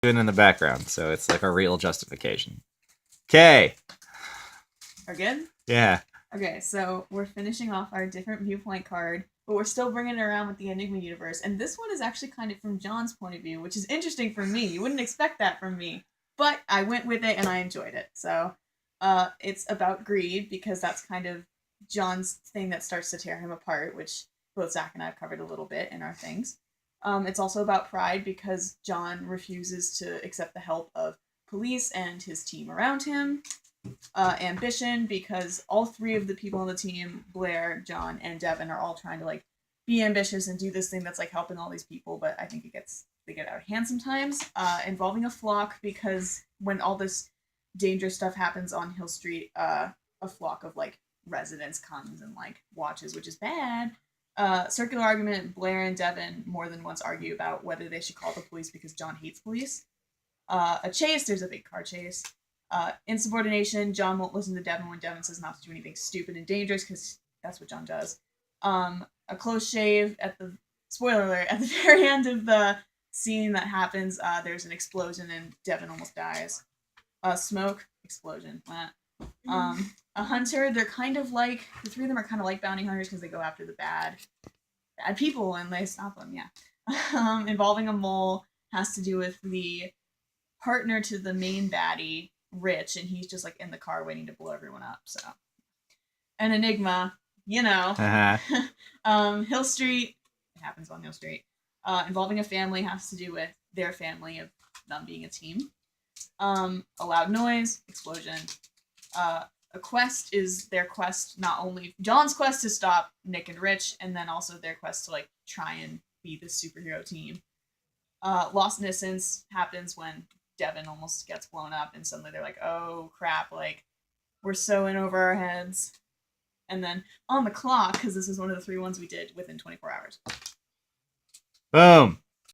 in the background, so it's like a real justification. Okay. Are good? Yeah. Okay, so we're finishing off our different viewpoint card, but we're still bringing it around with the Enigma universe. And this one is actually kind of from John's point of view, which is interesting for me. You wouldn't expect that from me, but I went with it and I enjoyed it. So it's about greed because that's kind of John's thing that starts to tear him apart, which both Zach and I have covered a little bit in our things. It's also about pride because John refuses to accept the help of police and his team around him. Ambition because all three of the people on the team, Blair, John, and Devin, are all trying to like be ambitious and do this thing that's like helping all these people, but I think they get out of hand sometimes. Involving a flock because when all this dangerous stuff happens on Hill Street, a flock of like residents comes and like watches, which is bad. Circular argument, Blair and Devin more than once argue about whether they should call the police because John hates police. A chase, there's a big car chase. Insubordination, John won't listen to Devin when Devin says not to do anything stupid and dangerous because that's what John does. A close shave at the spoiler alert at the very end of the scene that happens. There's an explosion and Devin almost dies. Smoke, explosion. A hunter. They're kind of like the three of them are kind of like bounty hunters because they go after the bad people and they stop them. Yeah. Involving a mole has to do with the partner to the main baddie, Rich, and he's just like in the car waiting to blow everyone up. So, an enigma, you know. Hill Street, it happens on Hill Street. Involving a family has to do with their family of them being a team. A loud noise, explosion. A quest is their quest, not only John's quest to stop Nick and Rich, and then also their quest to like try and be the superhero team. Lost Innocence happens when Devin almost gets blown up, and suddenly they're like, "Oh crap! Like we're so in over our heads." And then on the clock, because this is one of the three ones we did within 24 hours. Boom.